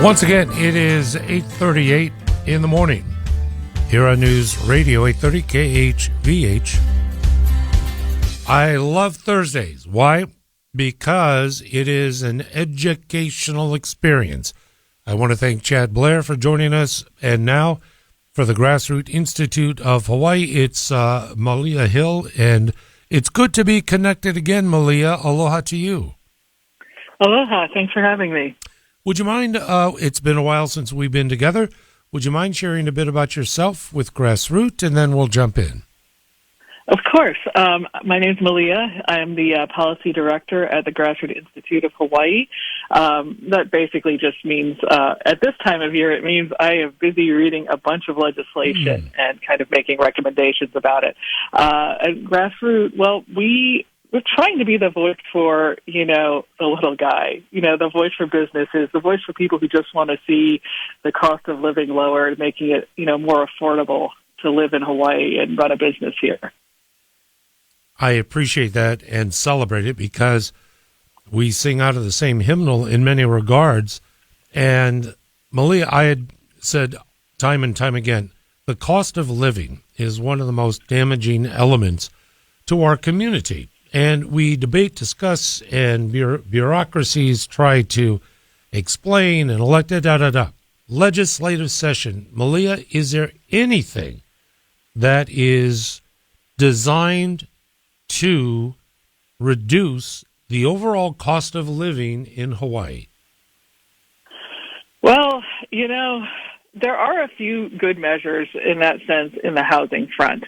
Once again, it is 8:38 in the morning here on News Radio 830 KHVH. I love Thursdays. Why? Because it is an educational experience. I want to thank Chad Blair for joining us. And now for the Grassroots Institute of Hawaii, it's Malia Hill. And it's good to be connected again, Malia. Aloha to you. Aloha. Thanks for having me. Would you mind, it's been a while since we've been together, would you mind sharing a bit about yourself with Grassroots, and then we'll jump in? Of course. My name's Malia. I'm the policy director at the Grassroots Institute of Hawaii. That basically just means, at this time of year, it means I am busy reading a bunch of legislation and kind of making recommendations about it. At Grassroots, well, we're trying to be the voice for, the little guy, the voice for businesses, the voice for people who just want to see the cost of living lowered, making it, more affordable to live in Hawaii and run a business here. I appreciate that and celebrate it because we sing out of the same hymnal in many regards. And Malia, I had said time and time again, the cost of living is one of the most damaging elements to our community. And we debate, discuss, and bureaucracies try to explain and elect legislative session. Malia, is there anything that is designed to reduce the overall cost of living in Hawaii? Well, there are a few good measures in that sense in the housing front,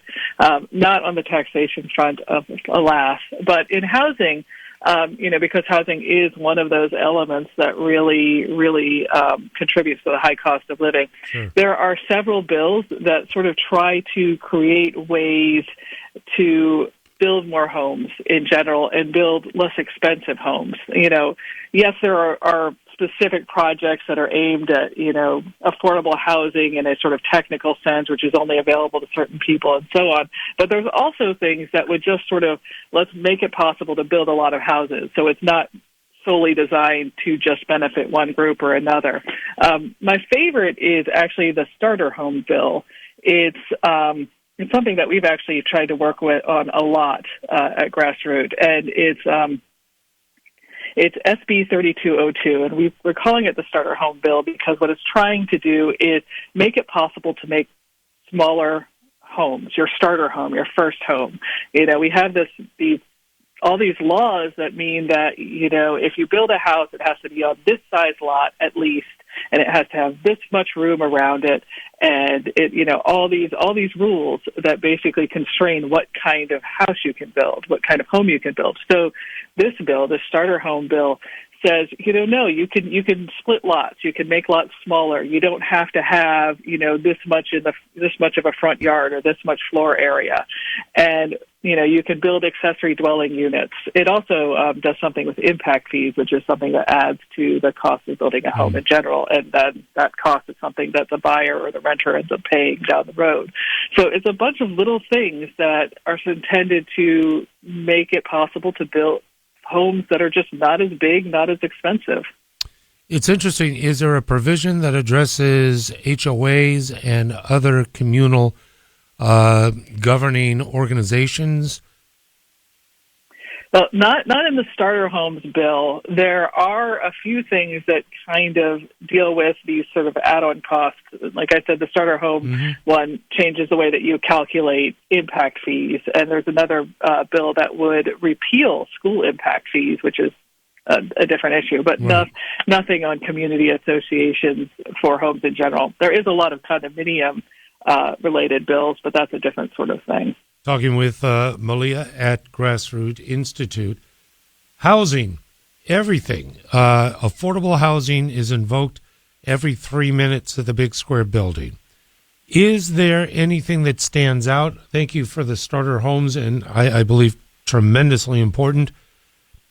not on the taxation front, alas, but in housing, because housing is one of those elements that really contributes to the high cost of living. Sure. There are several bills that sort of try to create ways to build more homes in general and build less expensive homes. Yes, there are specific projects that are aimed at, affordable housing in a sort of technical sense, which is only available to certain people and so on. But there's also things that would just sort of, let's make it possible to build a lot of houses. So it's not solely designed to just benefit one group or another. My favorite is actually the starter home bill. It's something that we've actually tried to work on a lot at Grassroots, and it's SB 3202, and we're calling it the Starter Home Bill because what it's trying to do is make it possible to make smaller homes, your starter home, your first home. We have all these laws that mean that, if you build a house, it has to be on this size lot at least, and it has to have this much room around it, and all these rules that basically constrain what kind of house you can build, what kind of home you can build. So this bill, the Starter Home Bill, says, no, you can split lots, you can make lots smaller. You don't have to have, this much of a front yard or this much floor area, and you can build accessory dwelling units. It also does something with impact fees, which is something that adds to the cost of building a home in general, and then that cost is something that the buyer or the renter ends up paying down the road. So it's a bunch of little things that are intended to make it possible to build homes that are just not as big, not as expensive. It's interesting. Is there a provision that addresses HOAs and other communal governing organizations? Well, not in the Starter Homes Bill. There are a few things that kind of deal with these sort of add-on costs. Like I said, the Starter Home one changes the way that you calculate impact fees, and there's another bill that would repeal school impact fees, which is a different issue, but nothing on community associations for homes in general. There is a lot of condominium related bills, but that's a different sort of thing. Talking with Malia at Grassroots Institute. Housing, everything. Affordable housing is invoked every 3 minutes at the Big Square building. Is there anything that stands out? Thank you for the starter homes, and I believe tremendously important.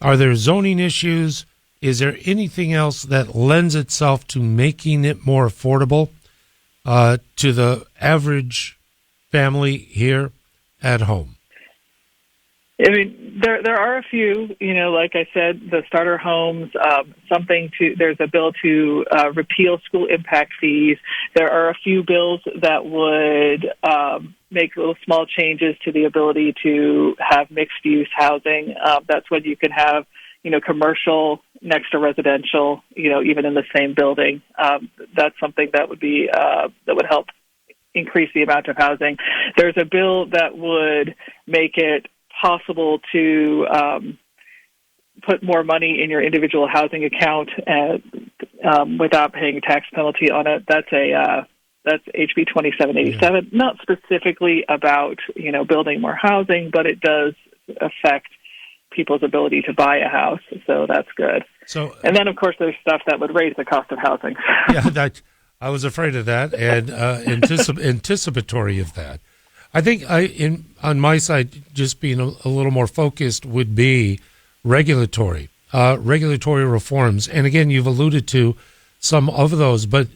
Are there zoning issues? Is there anything else that lends itself to making it more affordable to the average family here at home? I mean, There are a few, like I said, the starter homes, there's a bill to repeal school impact fees. There are a few bills that would make little small changes to the ability to have mixed-use housing. That's when you can have, commercial next to residential, even in the same building. That's something that would help increase the amount of housing. There's a bill that would make it possible to put more money in your individual housing account without paying a tax penalty on it. That's HB 2787. Yeah. Not specifically about building more housing, but it does affect people's ability to buy a house, so that's good. So, and then of course there's stuff that would raise the cost of housing. Yeah, I was afraid of that and anticipatory of that. I think on my side, just being a little more focused would be regulatory reforms. And again, you've alluded to some of those, but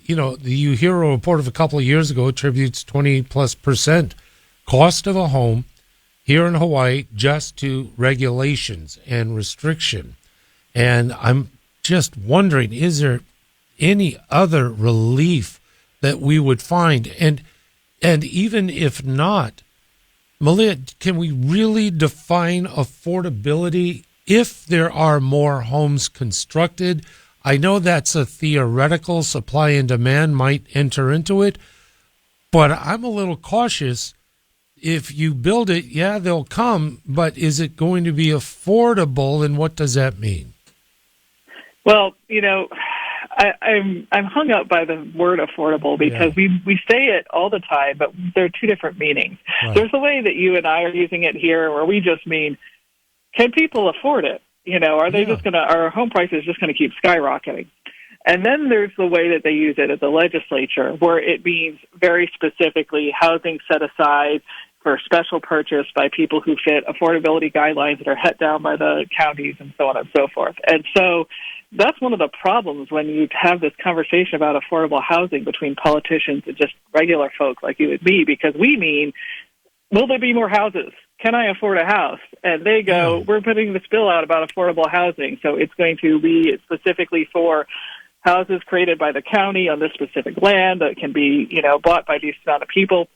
you hear a report of a couple of years ago attributes 20+% cost of a home here in Hawaii just to regulations and restriction. And I'm just wondering, is there any other relief that we would find? And even if not, Malia, can we really define affordability if there are more homes constructed? I know that's a theoretical, supply and demand might enter into it, but I'm a little cautious. If you build it, yeah, they'll come, but is it going to be affordable, and what does that mean? Well, I'm hung up by the word affordable because we say it all the time, but there are two different meanings. Right. There's the way that you and I are using it here, where we just mean, can people afford it? Are they just our home prices just going to keep skyrocketing? And then there's the way that they use it at the legislature, where it means very specifically housing set aside for special purchase by people who fit affordability guidelines that are set down by the counties and so on and so forth. And so that's one of the problems when you have this conversation about affordable housing between politicians and just regular folk like you and me, because we mean, will there be more houses? Can I afford a house? And they go, we're putting this bill out about affordable housing, so it's going to be specifically for houses created by the county on this specific land that can be, bought by these amount of people.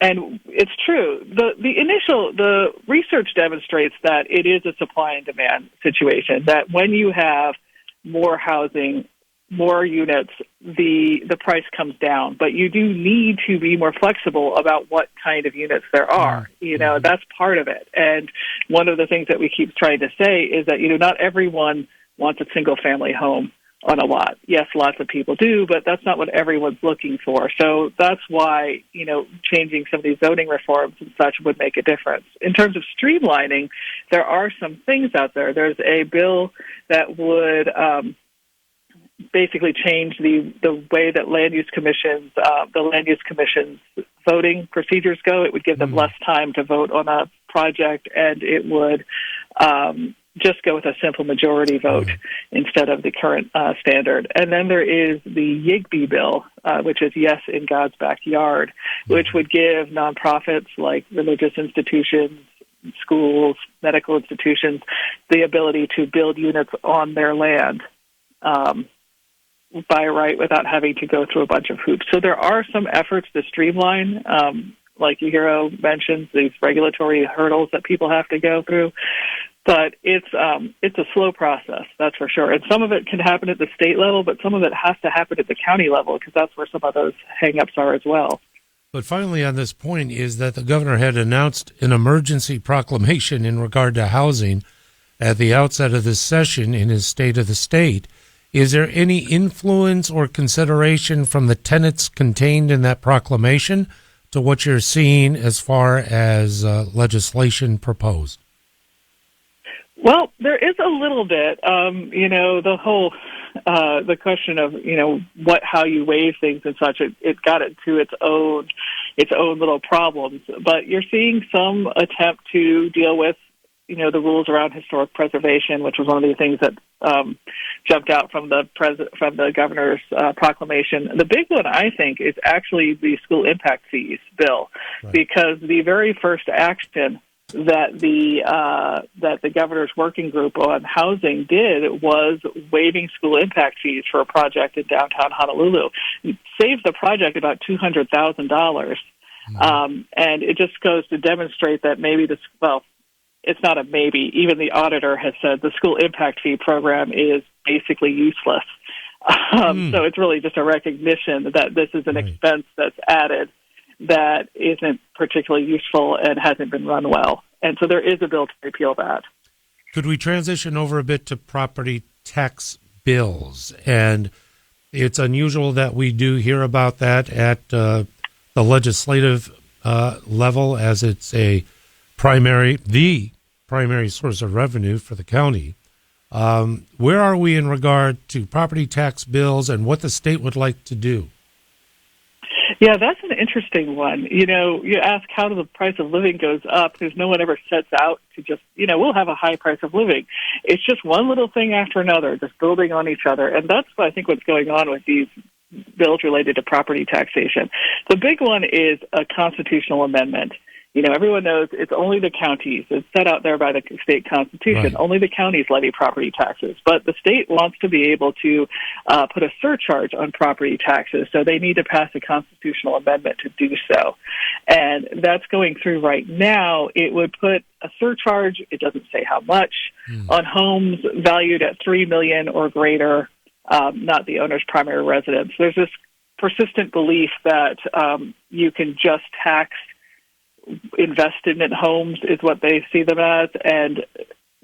And it's true. The research demonstrates that it is a supply and demand situation, that when you have more housing, more units, the price comes down. But you do need to be more flexible about what kind of units there are. That's part of it. And one of the things that we keep trying to say is that, not everyone wants a single-family home on a lot. Yes, lots of people do, but that's not what everyone's looking for. So that's why, changing some of these zoning reforms and such would make a difference. In terms of streamlining, there are some things out there. There's a bill that would basically change the way that the land use commission's voting procedures go. It would give them less time to vote on a project, and it would just go with a simple majority vote instead of the current standard. And then there is the YIGBY bill, which is Yes in God's Backyard, which would give nonprofits like religious institutions, schools, medical institutions, the ability to build units on their land by right without having to go through a bunch of hoops. So there are some efforts to streamline, like Yujiro mentions, these regulatory hurdles that people have to go through. But it's a slow process, that's for sure. And some of it can happen at the state level, but some of it has to happen at the county level because that's where some of those hang-ups are as well. But finally on this point is that the governor had announced an emergency proclamation in regard to housing at the outset of this session in his State of the State. Is there any influence or consideration from the tenets contained in that proclamation to what you're seeing as far as legislation proposed? Well, there is a little bit. The whole the question of how you waive things and such. It got into its own little problems. But you're seeing some attempt to deal with the rules around historic preservation, which was one of the things that jumped out from the governor's proclamation. The big one, I think, is actually the school impact fees bill, right, because the very first action that the governor's working group on housing did was waiving school impact fees for a project in downtown Honolulu. It saved the project about $200,000. And it just goes to demonstrate that maybe it's not a maybe. Even the auditor has said the school impact fee program is basically useless. So it's really just a recognition that this is an expense that's added that isn't particularly useful and hasn't been run well. And so there is a bill to repeal that. Could we transition over a bit to property tax bills? And it's unusual that we do hear about that at the legislative level, as it's the primary source of revenue for the county. Where are we in regard to property tax bills and what the state would like to do? Yeah, that's an interesting one. You ask how the price of living goes up because no one ever sets out to just, we'll have a high price of living. It's just one little thing after another, just building on each other. And that's, I think, what's going on with these bills related to property taxation. The big one is a constitutional amendment. Everyone knows it's only the counties. It's set out there by the state constitution. Right. Only the counties levy property taxes. But the state wants to be able to put a surcharge on property taxes, so they need to pass a constitutional amendment to do so. And that's going through right now. It would put a surcharge, it doesn't say how much, on homes valued at $3 million or greater, not the owner's primary residence. There's this persistent belief that you can just tax invested in homes is what they see them as, and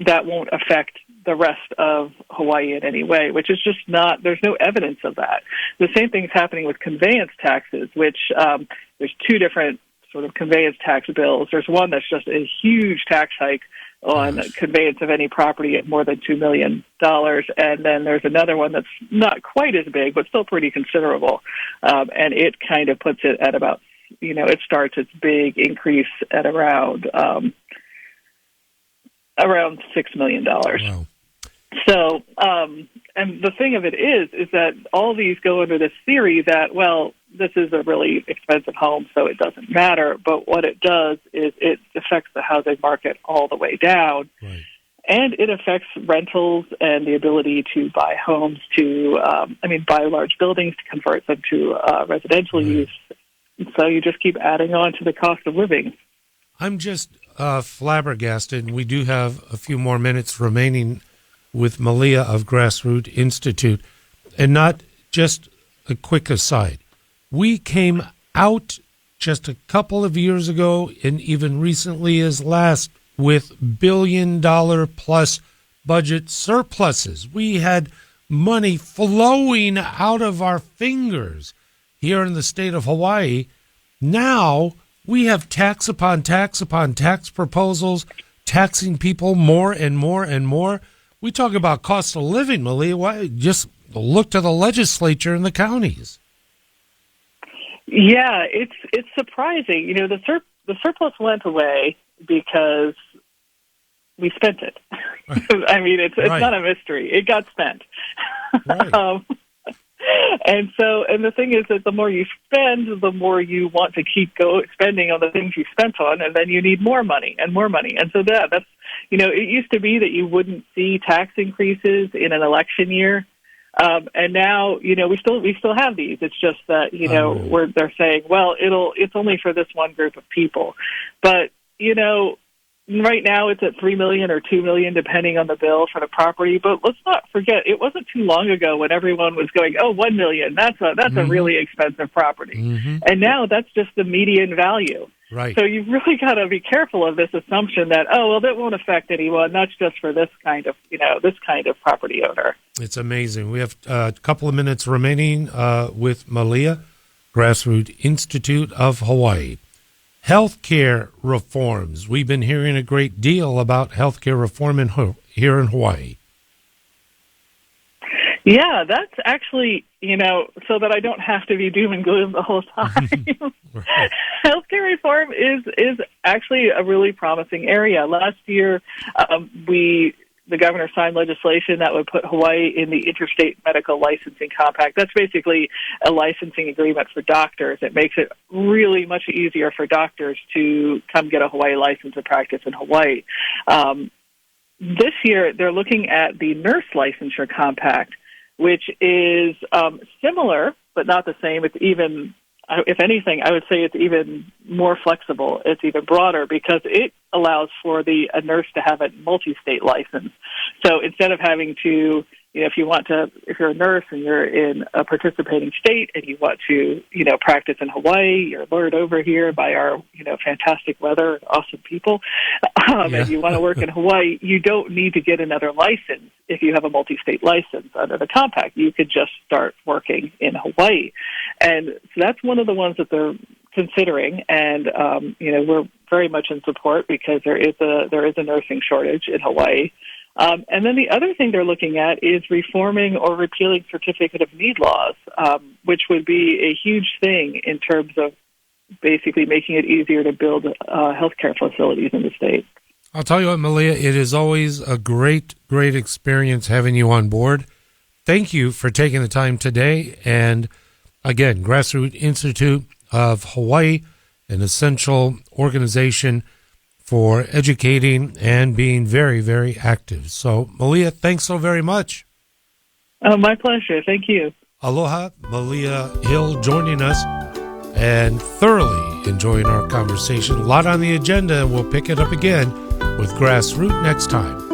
that won't affect the rest of Hawaii in any way, which is just not, there's no evidence of that. The same thing's happening with conveyance taxes, which there's two different sort of conveyance tax bills. There's one that's just a huge tax hike on conveyance of any property at more than $2 million. And then there's another one that's not quite as big, but still pretty considerable. And it kind of puts it at about, it starts its big increase at around $6 million. Wow. So, and the thing of it is that all these go under this theory that, well, this is a really expensive home, so it doesn't matter. But what it does is it affects the housing market all the way down. Right. And it affects rentals and the ability to buy homes buy large buildings to convert them to residential use. So you just keep adding on to the cost of living. I'm just flabbergasted, and we do have a few more minutes remaining with Malia of Grassroot Institute. And not just a quick aside. We came out just a couple of years ago, and even recently as last, with billion-dollar-plus budget surpluses. We had money flowing out of our fingers here in the state of Hawaii. Now we have tax upon tax upon tax proposals, taxing people more and more and more. We talk about cost of living, Malia. Why just look to the legislature and the counties? Yeah, it's surprising. The surplus went away because we spent it. I mean, it's Right. not a mystery. It got spent. Right. And the thing is that the more you spend, the more you want to keep spending on the things you spent on, and then you need more money and more money. And so that's, it used to be that you wouldn't see tax increases in an election year. And now, we still have these. It's just that, where they're saying, well, it's only for this one group of people. But, right now it's at $3 million or $2 million, depending on the bill for the property. But let's not forget, it wasn't too long ago when everyone was going, "Oh, $1 million, that's a really expensive property," and now that's just the median value. Right. So you've really got to be careful of this assumption that, that won't affect anyone. That's just for this kind of property owner. It's amazing. We have a couple of minutes remaining with Malia, Grassroot Institute of Hawaii. Healthcare reforms. We've been hearing a great deal about healthcare reform here in Hawaii. Yeah, that's actually, so that I don't have to be doom and gloom the whole time. Right. Healthcare reform is actually a really promising area. Last year, we the governor signed legislation that would put Hawaii in the Interstate Medical Licensing Compact. That's basically a licensing agreement for doctors. It makes it really much easier for doctors to come get a Hawaii license and practice in Hawaii. This year, they're looking at the Nurse Licensure Compact, which is similar but not the same. It's even, if anything, I would say it's even more flexible. It's even broader because it allows for a nurse to have a multi-state license. So instead of having to, if you're a nurse and you're in a participating state and you want to, practice in Hawaii, you're lured over here by our, fantastic weather, awesome people, and you want to work in Hawaii, you don't need to get another license if you have a multi-state license under the compact. You could just start working in Hawaii. And so that's one of the ones that they're considering, and we're very much in support because there is a nursing shortage in Hawaii. And then the other thing they're looking at is reforming or repealing certificate of need laws, which would be a huge thing in terms of basically making it easier to build healthcare facilities in the state. I'll tell you what, Malia, it is always a great, great experience having you on board. Thank you for taking the time today. And again, Grassroots Institute of Hawaii, an essential organization for educating and being very, very active. So, Malia, thanks so very much. My pleasure. Thank you. Aloha, Malia Hill joining us and thoroughly enjoying our conversation. A lot on the agenda, and we'll pick it up again with Grassroots next time.